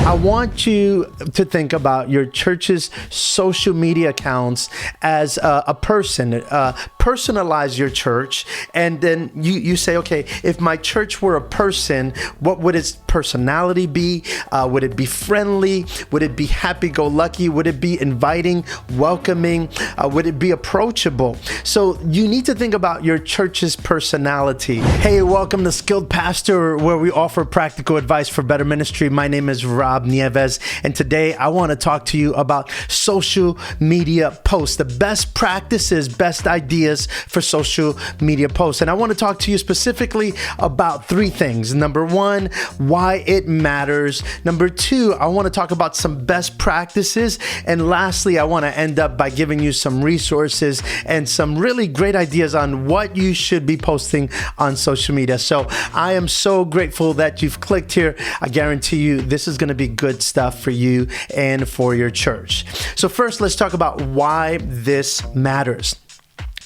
I want you to think about your church's social media accounts as a person. Personalize your church, and then you say, okay, if my church were a person, what would its personality be? Would it be friendly? Would it be happy-go-lucky? Would it be inviting, welcoming? Would it be approachable? So you need to think about your church's personality. Hey, welcome to Skilled Pastor, where we offer practical advice for better ministry. My name is Rob Nieves, and today I want to talk to you about social media posts, the best practices, best ideas for social media posts. And I want to talk to you specifically about three things. Number one, why it matters. Number two, I want to talk about some best practices. And lastly, I want to end up by giving you some resources and some really great ideas on what you should be posting on social media. So I am so grateful that you've clicked here. I guarantee you this is going to be good stuff for you and for your church. So first, let's talk about why this matters.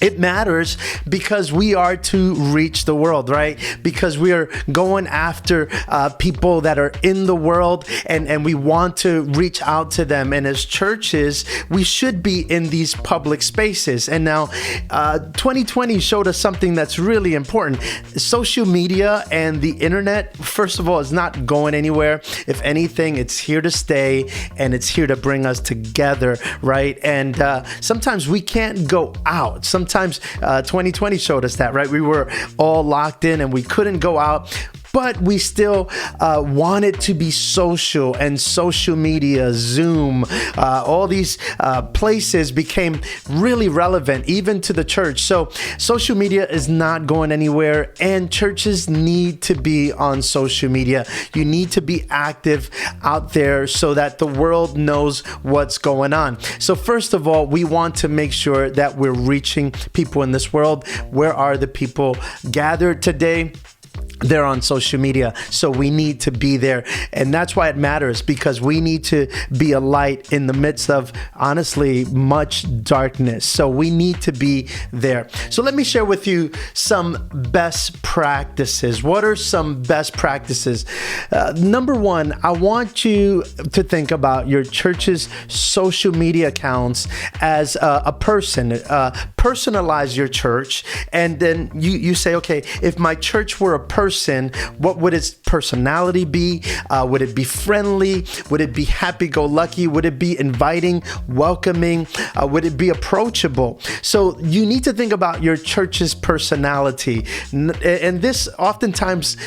It matters because we are to reach the world, right? Because we are going after people that are in the world, and we want to reach out to them. And as churches, we should be in these public spaces. And now 2020 showed us something that's really important. Social media and the internet, first of all, is not going anywhere. If anything, it's here to stay, and it's here to bring us together, right? And sometimes we can't go out. Sometimes 2020 showed us that, right? We were all locked in and we couldn't go out, but we still wanted to be social, and social media, Zoom, all these places became really relevant even to the church. So social media is not going anywhere, and churches need to be on social media. You need to be active out there so that the world knows what's going on. So first of all, we want to make sure that we're reaching people in this world. Where are the people gathered today? They're on social media, so we need to be there. And that's why it matters, because we need to be a light in the midst of, honestly, much darkness. So we need to be there. So let me share with you some best practices. What are some best practices? Number one, I want you to think about your church's social media accounts as a person. Personalize your church, and then you say, okay, if my church were a person, what would its personality be? Would it be friendly? Would it be happy-go-lucky? Would it be inviting, welcoming? Would it be approachable? So you need to think about your church's personality. And this oftentimes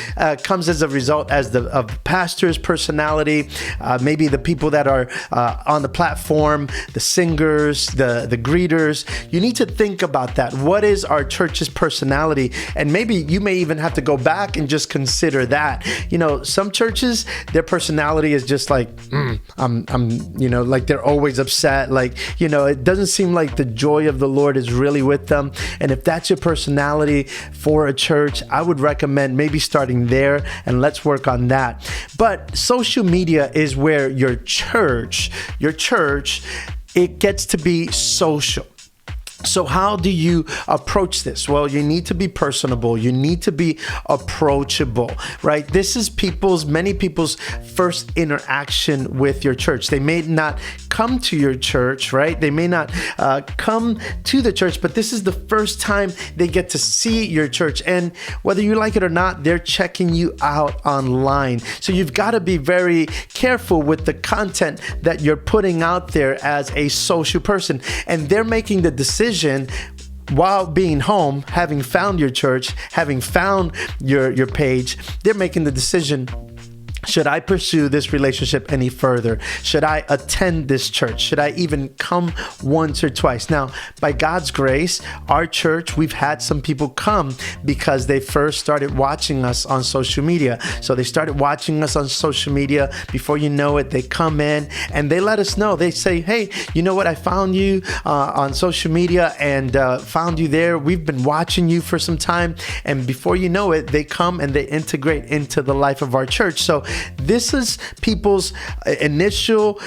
comes as a result of the pastor's personality, maybe the people that are on the platform, the singers, the greeters. You need to think about that. What is our church's personality? And maybe you may even have to go back and just consider that. You know, some churches, their personality is just like, like they're always upset. Like, it doesn't seem like the joy of the Lord is really with them. And if that's your personality for a church, I would recommend maybe starting there, and let's work on that. But social media is where your church, it gets to be social. So how do you approach this? Well, you need to be personable. You need to be approachable, right? This is many people's first interaction with your church. They may not come to your church, right? They may not come to the church, but this is the first time they get to see your church. And whether you like it or not, they're checking you out online. So you've got to be very careful with the content that you're putting out there as a social person. And they're making the decision while being home, having found your church, having found your page. They're making the decision: should I pursue this relationship any further? Should I attend this church? Should I even come once or twice? Now, by God's grace, our church, we've had some people come because they first started watching us on social media. So they started watching us on social media. Before you know it, they come in and they let us know. They say, hey, you know what? I found you on social media and found you there. We've been watching you for some time. And before you know it, they come and they integrate into the life of our church. So This is people's initial,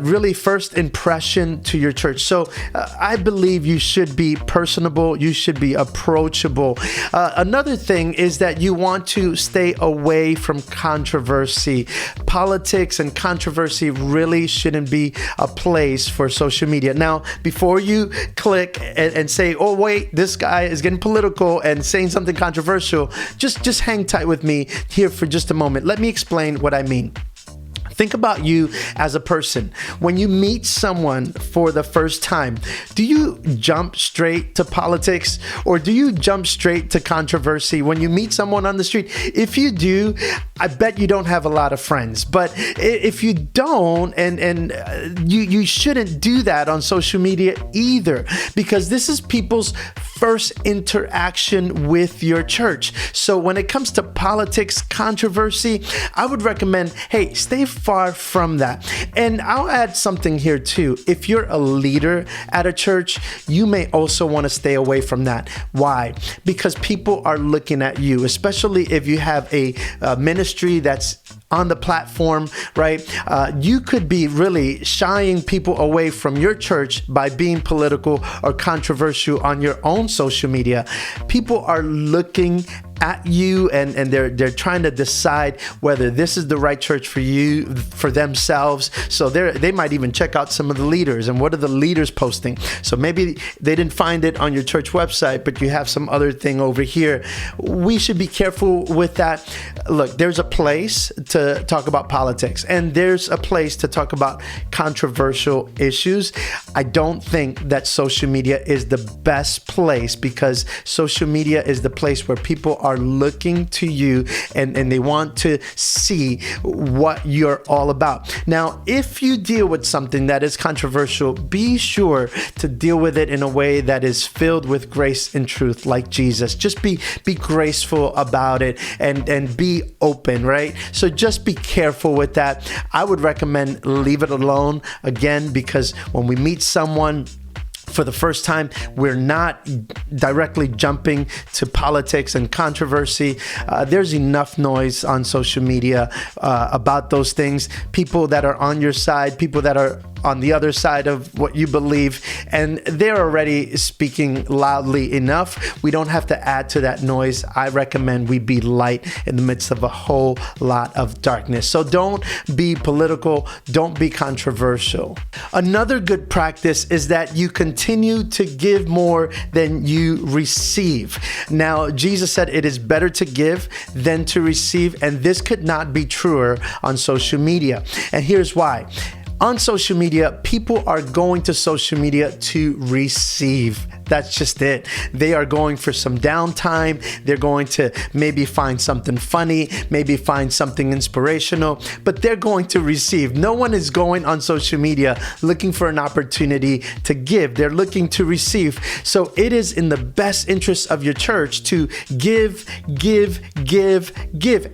really first impression to your church. So I believe you should be personable. You should be approachable. Another thing is that you want to stay away from controversy. Politics and controversy really shouldn't be a place for social media. Now, before you click and say, oh, wait, this guy is getting political and saying something controversial, just hang tight with me here for just a moment. Let me explain what I mean. Think about you as a person. When you meet someone for the first time, do you jump straight to politics or do you jump straight to controversy when you meet someone on the street? If you do, I bet you don't have a lot of friends. But if you don't, and you shouldn't do that on social media either, because this is people's first interaction with your church. So when it comes to politics, controversy, I would recommend, hey, stay far from that. And I'll add something here too. If you're a leader at a church, you may also want to stay away from that. Why? Because people are looking at you, especially if you have a ministry that's on the platform, right? You could be really shying people away from your church by being political or controversial on your own social media. People are looking at you and they're trying to decide whether this is the right church for you, for themselves. So they might even check out some of the leaders and what are the leaders posting. So maybe they didn't find it on your church website, but you have some other thing over here. We should be careful with that. Look, there's a place to talk about politics and there's a place to talk about controversial issues. I don't think that social media is the best place, because social media is the place where people are looking to you and they want to see what you're all about. Now, if you deal with something that is controversial, be sure to deal with it in a way that is filled with grace and truth, like Jesus. Just be graceful about it and be open, right? So just be careful with that. I would recommend leave it alone, again, because when we meet someone for the first time, we're not directly jumping to politics and controversy. There's enough noise on social media about those things. People that are on your side, people that are on the other side of what you believe, and they're already speaking loudly enough. We don't have to add to that noise. I recommend we be light in the midst of a whole lot of darkness. So don't be political, don't be controversial. Another good practice is that you continue to give more than you receive. Now, Jesus said it is better to give than to receive, and this could not be truer on social media. And here's why. On social media, people are going to social media to receive. That's just it. They are going for some downtime. They're going to maybe find something funny, maybe find something inspirational, but they're going to receive. No one is going on social media looking for an opportunity to give. They're looking to receive. So it is in the best interest of your church to give,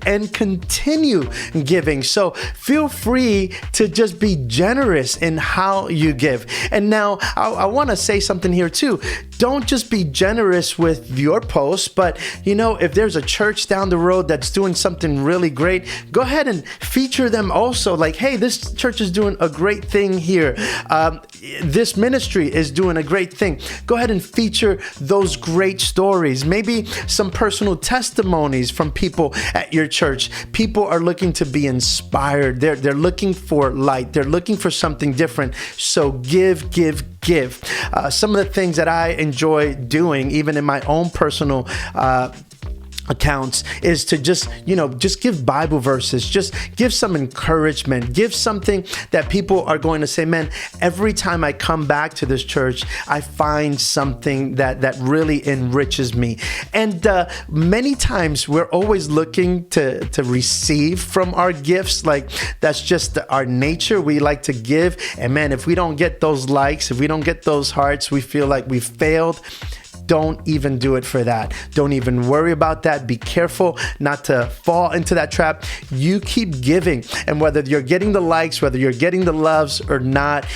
and continue giving. So feel free to just be generous in how you give. And now I want to say something here too. Don't just be generous with your posts, but if there's a church down the road that's doing something really great, go ahead and feature them also. Like, hey, this church is doing a great thing here. This ministry is doing a great thing. Go ahead and feature those great stories. Maybe some personal testimonies from people at your church. People are looking to be inspired. They're looking for light. They're looking for something different. So give. Some of the things that I enjoy doing, even in my own personal accounts, is to just give Bible verses, just give some encouragement, give something that people are going to say, man, every time I come back to this church, I find something that really enriches me. And many times we're always looking to receive from our gifts. Like, that's just our nature. We like to give. And man, if we don't get those likes, if we don't get those hearts, we feel like we've failed. don't even do it for that. Don't even worry about that. Be careful not to fall into that trap. You keep giving, and whether you're getting the likes, whether you're getting the loves or not,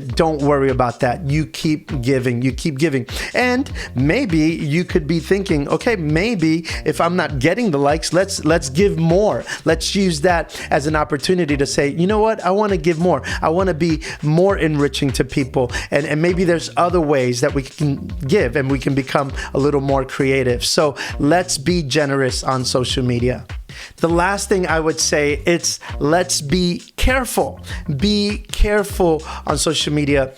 don't worry about that. You keep giving. You keep giving. And maybe you could be thinking, okay, maybe if I'm not getting the likes, let's give more. Let's use that as an opportunity to say, you know what? I want to give more. I want to be more enriching to people. And maybe there's other ways that we can give and we can become a little more creative. So let's be generous on social media. The last thing I would say is let's be careful. Be careful on social media.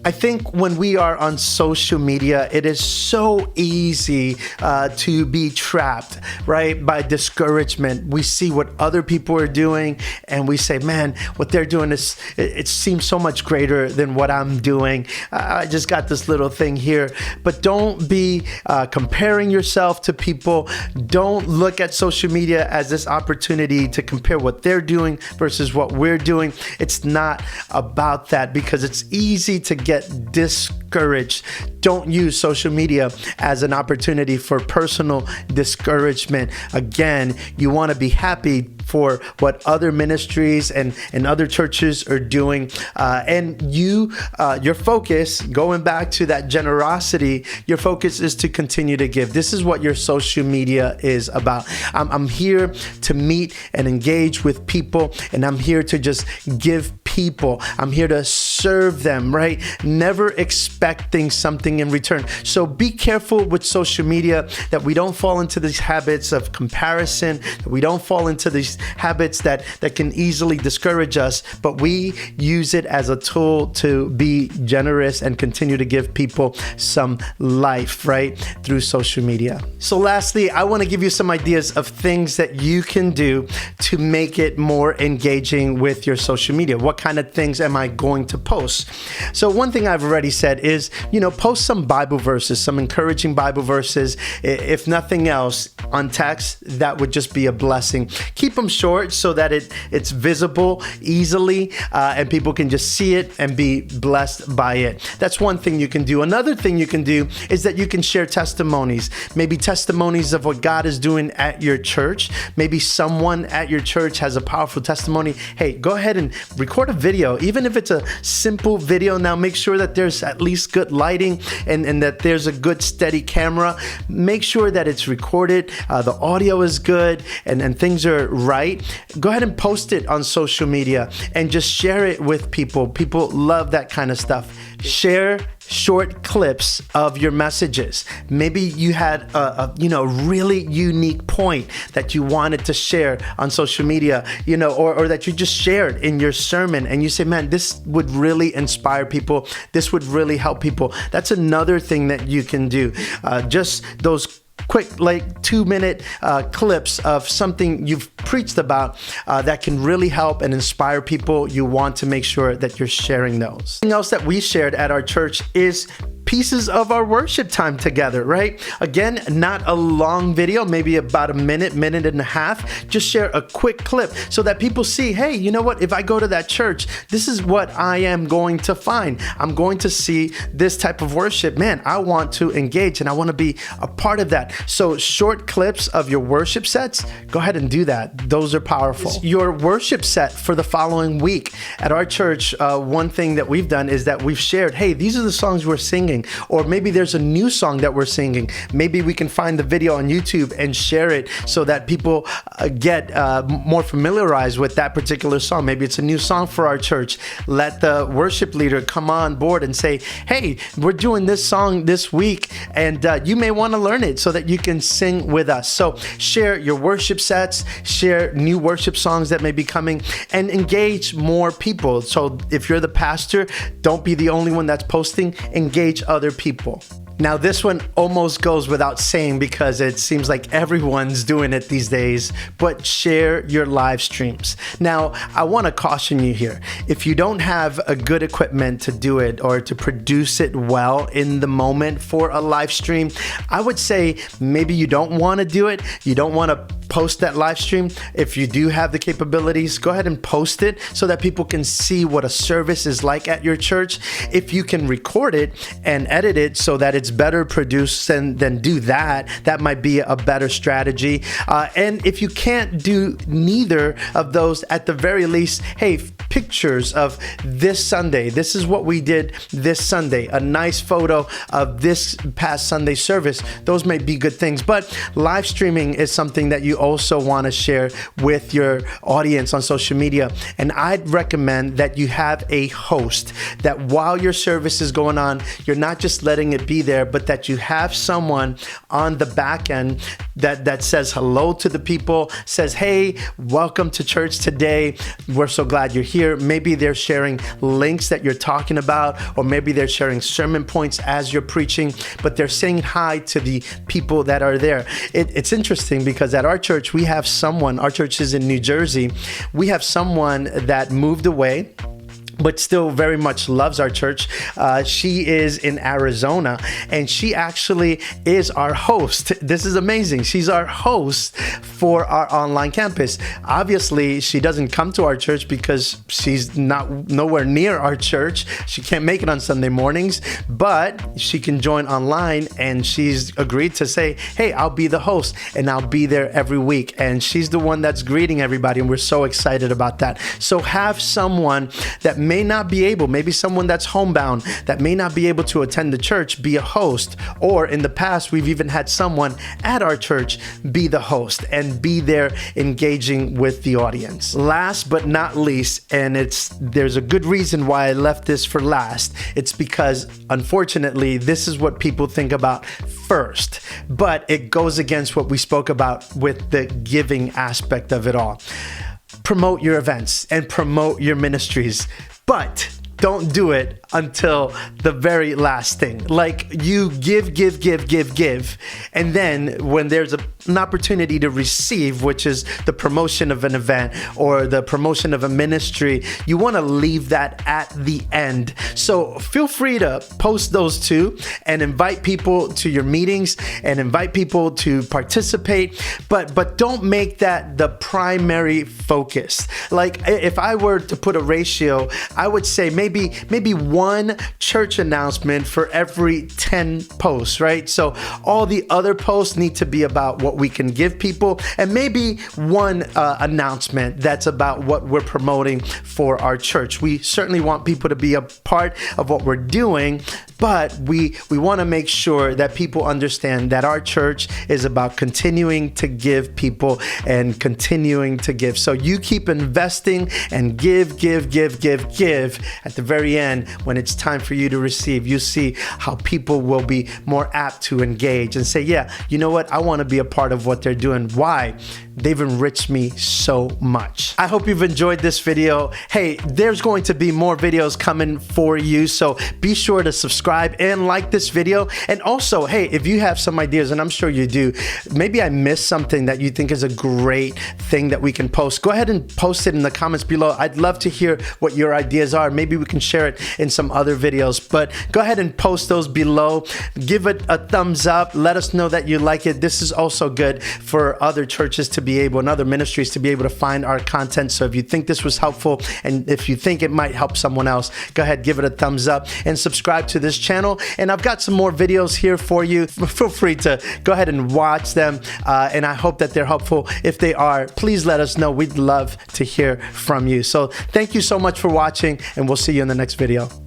I think when we are on social media, it is so easy to be trapped, right, by discouragement. We see what other people are doing and we say, man, what they're doing it seems so much greater than what I'm doing. I just got this little thing here. But don't be comparing yourself to people. Don't look at social media as this opportunity to compare what they're doing versus what we're doing. It's not about that, because it's easy to get discouraged. Don't use social media as an opportunity for personal discouragement. Again, you want to be happy for what other ministries and other churches are doing. And your focus, going back to that generosity, your focus is to continue to give. This is what your social media is about. I'm here to meet and engage with people, and I'm here to just give people. I'm here to serve them, right? Never expecting something in return. So be careful with social media that we don't fall into these habits of comparison, that we don't fall into these habits that can easily discourage us, but we use it as a tool to be generous and continue to give people some life, right, through social media. So lastly, I want to give you some ideas of things that you can do to make it more engaging with your social media. What kind of things am I going to post? So one thing I've already said is, post some Bible verses, some encouraging Bible verses. If nothing else, on text, that would just be a blessing. Keep them short so that it's visible easily and people can just see it and be blessed by it. That's one thing you can do. Another thing you can do is that you can share testimonies, maybe testimonies of what God is doing at your church. Maybe someone at your church has a powerful testimony. Hey, go ahead and record a video, even if it's a simple video. Now make sure that there's at least good lighting and that there's a good steady camera. Make sure that it's recorded, the audio is good, and things are right. Go ahead and post it on social media and just share it with people. People love that kind of stuff. Share short clips of your messages. Maybe you had a really unique point that you wanted to share on social media, or that you just shared in your sermon, and you say, man, this would really inspire people. This would really help people. That's another thing that you can do. Just those quick 2-minute clips of something you've preached about that can really help and inspire people. You want to make sure that you're sharing those. Something else that we shared at our church is pieces of our worship time together, right? Again, not a long video, maybe about a minute and a half. Just share a quick clip so that people see, hey, you know what? If I go to that church, this is what I am going to find. I'm going to see this type of worship. Man, I want to engage and I want to be a part of that. So short clips of your worship sets, go ahead and do that. Those are powerful. Your worship set for the following week. At our church, one thing that we've done is that we've shared, hey, these are the songs we're singing. Or maybe there's a new song that we're singing. Maybe we can find the video on YouTube and share it so that people get more familiarized with that particular song. Maybe it's a new song for our church. Let the worship leader come on board and say, hey, we're doing this song this week, and you may want to learn it so that you can sing with us. So share your worship sets, share new worship songs that may be coming, and engage more people. So if you're the pastor, don't be the only one that's posting. Engage other people. Now, this one almost goes without saying because it seems like everyone's doing it these days, but share your live streams. Now, I want to caution you here. If you don't have a good equipment to do it or to produce it well in the moment for a live stream, I would say maybe you don't want to do it. You don't want to post that live stream. If you do have the capabilities, go ahead and post it so that people can see what a service is like at your church. If you can record it and edit it so that it's better produced, then do that. That might be a better strategy. And if you can't do neither of those, at the very least, hey, pictures of this Sunday. This is what we did this Sunday. A nice photo of this past Sunday service. Those may be good things, but live streaming is something that you also want to share with your audience on social media. And I'd recommend that you have a host, that while your service is going on, you're not just letting it be there, but that you have someone on the back end that says hello to the people, says, hey, welcome to church today. We're so glad you're here. Maybe they're sharing links that you're talking about, or maybe they're sharing sermon points as you're preaching, but they're saying hi to the people that are there. It's interesting because at our church, we have someone, our church is in New Jersey, we have someone that moved away, but still very much loves our church. She is in Arizona, and she actually is our host. This is amazing. She's our host for our online campus. Obviously, she doesn't come to our church because she's nowhere near our church. She can't make it on Sunday mornings, but she can join online, and she's agreed to say, hey, I'll be the host, and I'll be there every week. And she's the one that's greeting everybody, and we're so excited about that. So have someone that may not be able, maybe someone that's homebound that may not be able to attend the church, be a host. Or in the past, we've even had someone at our church be the host and be there engaging with the audience. Last but not least, and there's a good reason why I left this for last. It's because unfortunately, this is what people think about first, but it goes against what we spoke about with the giving aspect of it all. Promote your events and promote your ministries, but don't do it until the very last thing. Like, you give. And then when there's an opportunity to receive, which is the promotion of an event or the promotion of a ministry, you want to leave that at the end. So feel free to post those two and invite people to your meetings and invite people to participate, but don't make that the primary focus. Like, if I were to put a ratio, I would say maybe one church announcement for every 10 posts, right? So all the other posts need to be about what we can give people, and maybe one announcement that's about what we're promoting for our church. We certainly want people to be a part of what we're doing, but we want to make sure that people understand that our church is about continuing to give people and continuing to give. So you keep investing and give. At the very end, when it's time for you to receive, you see how people will be more apt to engage and say, yeah, you know what? I want to be a part of what they're doing. Why? They've enriched me so much. I hope you've enjoyed this video. Hey, there's going to be more videos coming for you, so be sure to subscribe and like this video. And also, hey, if you have some ideas, and I'm sure you do, maybe I missed something that you think is a great thing that we can post, go ahead and post it in the comments below. I'd love to hear what your ideas are. Maybe we can share it in some other videos, but go ahead and post those below. Give it a thumbs up. Let us know that you like it. This is also good for other churches to be able, and other ministries to be able to find our content. So if you think this was helpful, and if you think it might help someone else, go ahead, give it a thumbs up and subscribe to this channel. And I've got some more videos here for you. Feel free to go ahead and watch them. And I hope that they're helpful. If they are, please let us know. We'd love to hear from you. So thank you so much for watching, and we'll see you in the next video.